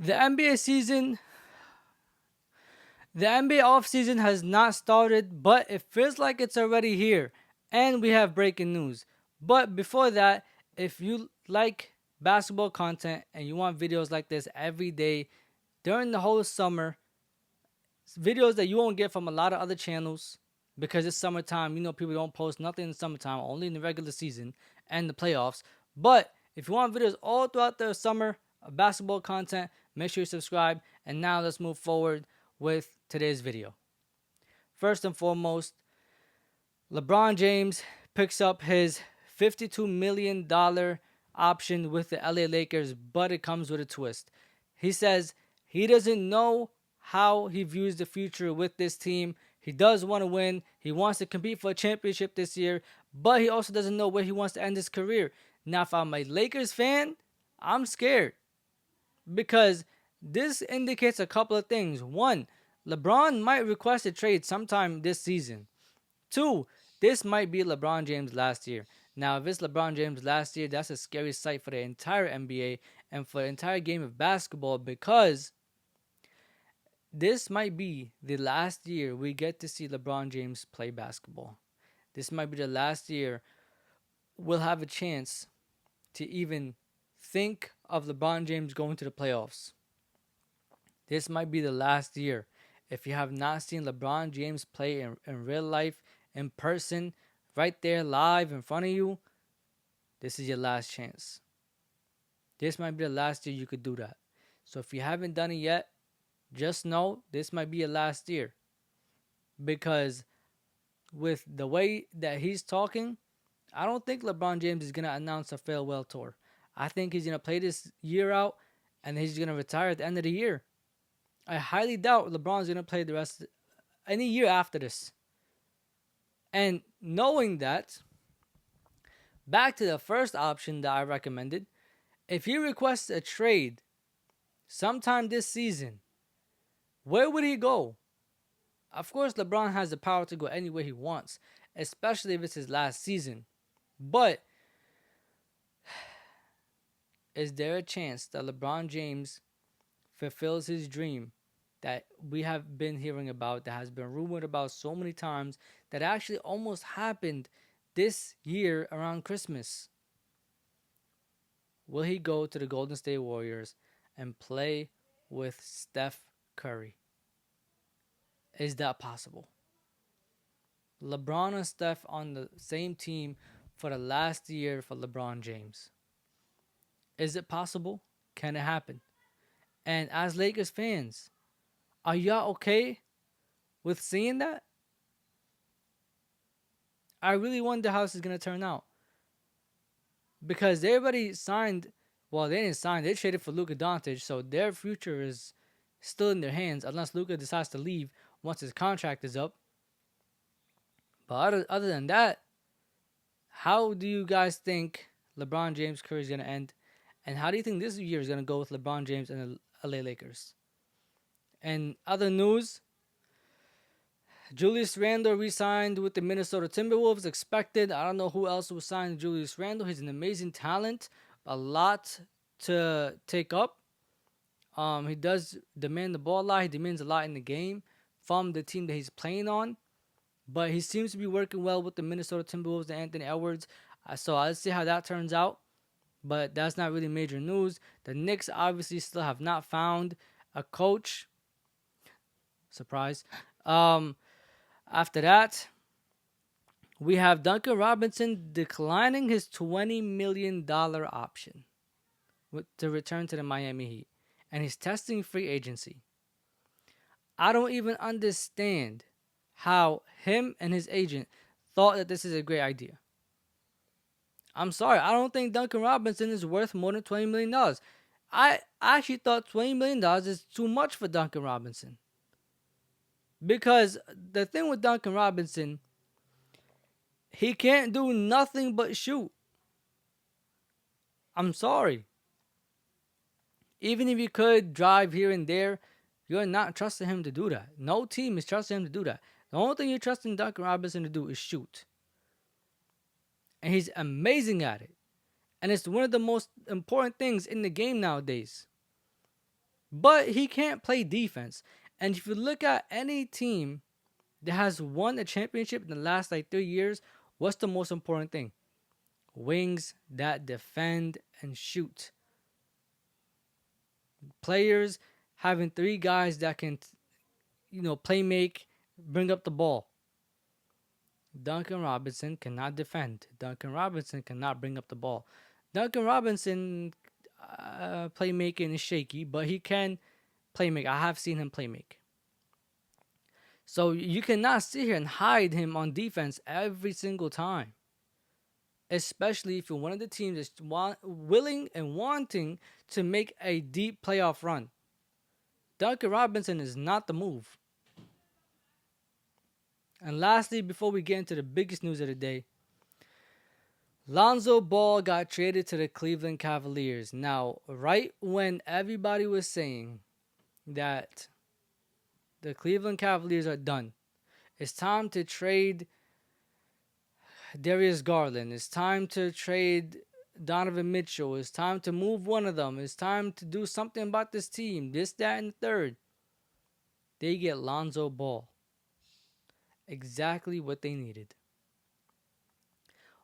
The NBA season, the NBA offseason has not started, but it feels like it's already here. And we have breaking news. But before that, if you like basketball content and you want videos like this every day during the whole summer, videos that you won't get from a lot of other channels because it's summertime. You know, people don't post nothing in the summertime, only in the regular season and the playoffs. But if you want videos all throughout the summer of basketball content, make sure you subscribe. And now let's move forward with today's video. First and foremost, LeBron James picks up his $52 million option with the LA Lakers, but it comes with a twist. He says he doesn't know how he views the future with this team. He does want to win. He wants to compete for a championship this year, but he also doesn't know where he wants to end his career. Now, if I'm a Lakers fan, I'm scared because this indicates a couple of things. One, LeBron might request a trade sometime this season. Two, this might be LeBron James' last year. Now, if it's LeBron James' last year, that's a scary sight for the entire NBA and for the entire game of basketball because this might be the last year we get to see LeBron James play basketball. This might be the last year we'll have a chance to even think of LeBron James going to the playoffs. This might be the last year. If you have not seen LeBron James play in real life, in person, right there live in front of you, this is your last chance. This might be the last year you could do that. So if you haven't done it yet, just know this might be your last year. Because with the way that he's talking, I don't think LeBron James is going to announce a farewell tour. I think he's going to play this year out and he's going to retire at the end of the year. I highly doubt LeBron's going to play the rest any year after this. And knowing that, back to the first option that I recommended, if he requests a trade sometime this season, where would he go? Of course, LeBron has the power to go anywhere he wants, especially if it's his last season. But is there a chance that LeBron James fulfills his dream that we have been hearing about, that has been rumored about so many times, that actually almost happened this year around Christmas? Will he go to the Golden State Warriors and play with Steph Curry? Is that possible? LeBron and Steph on the same team for the last year for LeBron James. Is it possible? Can it happen? And as Lakers fans, are y'all okay with seeing that? I really wonder how this is going to turn out. Because everybody signed, well, they didn't sign, they traded for Luka Doncic, so their future is still in their hands unless Luka decides to leave once his contract is up. But other than that, how do you guys think LeBron James' career is going to end? And how do you think this year is going to go with LeBron James and the LA Lakers? And other news, Julius Randle re-signed with the Minnesota Timberwolves, expected. I don't know who else will sign Julius Randle. He's an amazing talent, a lot to take up. He does demand the ball a lot. He demands a lot in the game from the team that he's playing on. But he seems to be working well with the Minnesota Timberwolves and Anthony Edwards. So I'll see how that turns out. But that's not really major news. The Knicks obviously still have not found a coach. Surprise. After that, we have Duncan Robinson declining his $20 million option to return to the Miami Heat. And he's testing free agency. I don't even understand how him and his agent thought that this is a great idea. I'm sorry, I don't think Duncan Robinson is worth more than $20 million. I actually thought $20 million is too much for Duncan Robinson. Because the thing with Duncan Robinson, he can't do nothing but shoot. I'm sorry. Even if you could drive here and there, you're not trusting him to do that. No team is trusting him to do that. The only thing you're trusting Duncan Robinson to do is shoot. And he's amazing at it. And it's one of the most important things in the game nowadays. but he can't play defense. And if you look at any team that has won a championship in the last like 3 years, what's the most important thing? Wings that defend and shoot. Players having three guys that can, play make, bring up the ball. Duncan Robinson cannot defend. Duncan Robinson cannot bring up the ball. Duncan Robinson playmaking is shaky, but he can playmake. I have seen him playmake. So you cannot sit here and hide him on defense every single time. Especially if you're one of the teams that's willing and wanting to make a deep playoff run. Duncan Robinson is not the move. And lastly, before we get into the biggest news of the day, Lonzo Ball got traded to the Cleveland Cavaliers. Now, right when everybody was saying that the Cleveland Cavaliers are done, it's time to trade Darius Garland. It's time to trade Donovan Mitchell. It's time to move one of them. It's time to do something about this team. This, that, and the third. They get Lonzo Ball. Exactly what they needed.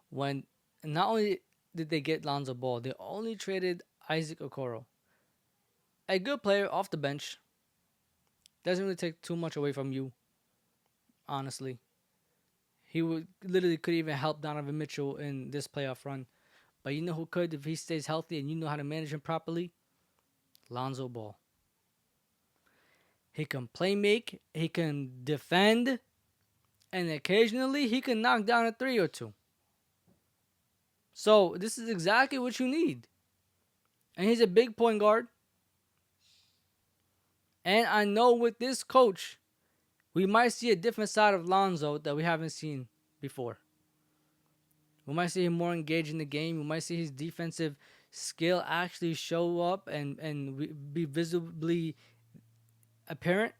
When not only did they get Lonzo Ball, they only traded Isaac Okoro. A good player off the bench. Doesn't really take too much away from you, honestly. He could even help Donovan Mitchell in this playoff run. But you know who could if he stays healthy and you know how to manage him properly? Lonzo Ball. He can play make, he can defend, and occasionally he can knock down a three or two. So this is exactly what you need. And he's a big point guard. And I know with this coach, we might see a different side of Lonzo that we haven't seen before. We might see him more engaged in the game. We might see his defensive skill actually show up and be visibly apparent.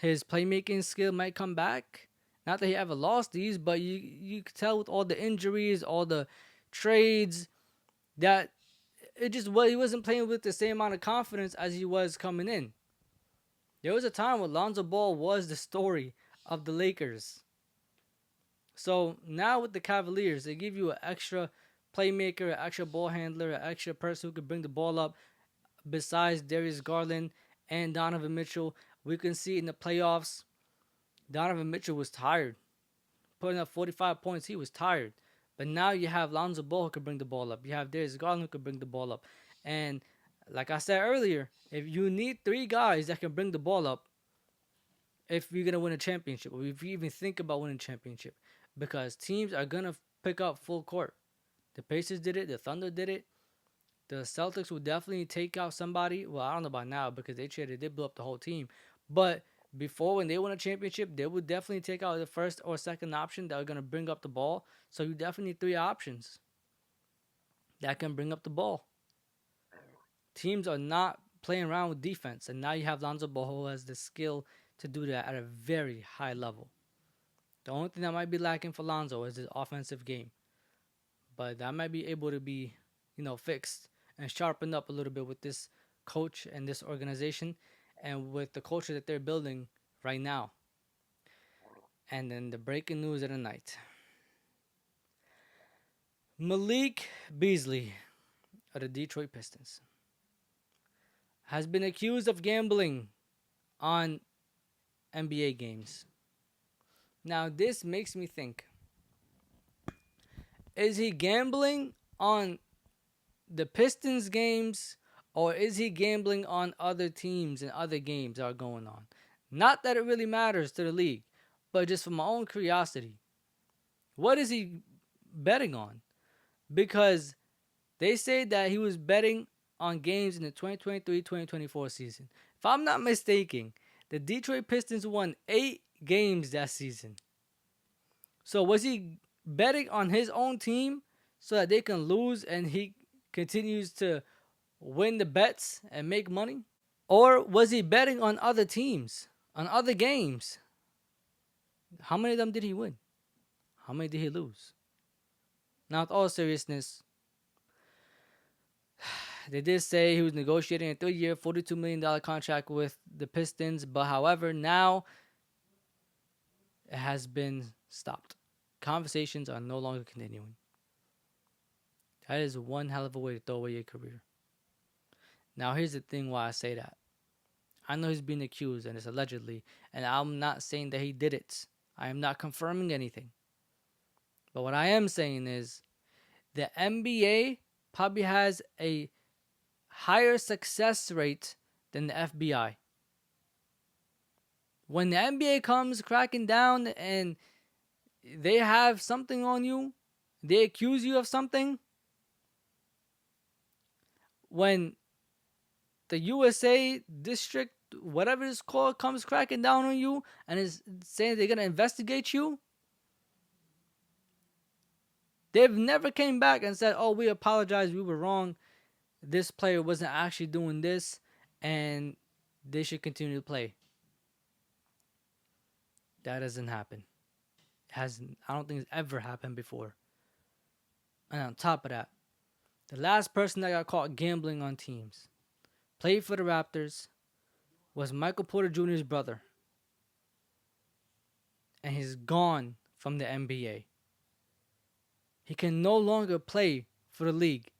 His playmaking skill might come back. Not that he ever lost these, but you could tell with all the injuries, all the trades, that he wasn't playing with the same amount of confidence as he was coming in. There was a time when Lonzo Ball was the story of the Lakers. So now with the Cavaliers, they give you an extra playmaker, an extra ball handler, an extra person who could bring the ball up besides Darius Garland and Donovan Mitchell. We can see in the playoffs, Donovan Mitchell was tired. Putting up 45 points, he was tired. But now you have Lonzo Ball who can bring the ball up. You have Darius Garland who can bring the ball up. And like I said earlier, if you need three guys that can bring the ball up, if you're going to win a championship, or if you even think about winning a championship, because teams are going to pick up full court. The Pacers did it. The Thunder did it. The Celtics will definitely take out somebody. Well, I don't know about now because they blew up the whole team. But before, when they won a championship, they would definitely take out the first or second option that are going to bring up the ball. So you definitely need three options that can bring up the ball. Teams are not playing around with defense. And now you have Lonzo Ball who has the skill to do that at a very high level. The only thing that might be lacking for Lonzo is his offensive game. But that might be able to be, fixed and sharpened up a little bit with this coach and this organization and with the culture that they're building right now. And then the breaking news of the night. Malik Beasley of the Detroit Pistons has been accused of gambling on NBA games. Now, this makes me think, is he gambling on the Pistons games or is he gambling on other teams and other games that are going on? Not that it really matters to the league, but just for my own curiosity. What is he betting on? Because they say that he was betting on games in the 2023-2024 season. If I'm not mistaken, the Detroit Pistons won 8 games that season. So was he betting on his own team so that they can lose and he continues to win the bets and make money? Or was he betting on other teams, on other games? How many of them did he win? How many did he lose? Now, with all seriousness, They did say he was negotiating a 3-year, $42 million contract with the Pistons, but however, now it has been stopped. Conversations are no longer continuing. That is one hell of a way to throw away your career. Now, here's the thing why I say that. I know he's being accused, and it's allegedly, and I'm not saying that he did it. I am not confirming anything. But what I am saying is the NBA probably has a higher success rate than the FBI. When the NBA comes cracking down and they have something on you, they accuse you of something, when the USA district, whatever it's called, comes cracking down on you and is saying they're going to investigate you, they've never came back and said, oh, we apologize, we were wrong. This player wasn't actually doing this and they should continue to play. That doesn't happen. I don't think it's ever happened before. And on top of that, the last person that got caught gambling on teams, played for the Raptors, was Michael Porter Jr.'s brother. And he's gone from the NBA. He can no longer play for the league.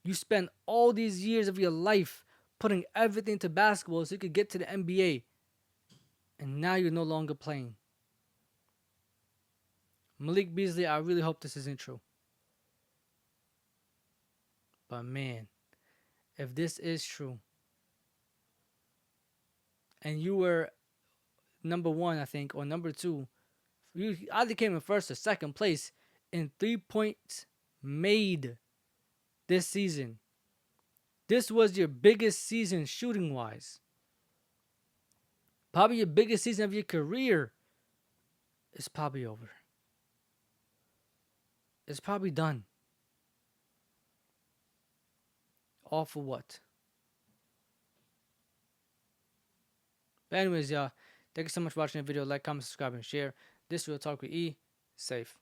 You spent all these years of your life putting everything to basketball so you could get to the NBA. And now you're no longer playing. Malik Beasley, I really hope this isn't true. But man, if this is true, and you were number 1, I think, or number 2, you either came in first or second place in 3 points made this season. This was your biggest season shooting wise. Probably your biggest season of your career. It's probably over. It's probably done. All for what? But anyways, y'all, thank you so much for watching the video. Like, comment, subscribe, and share. This Real Talk with E. Safe.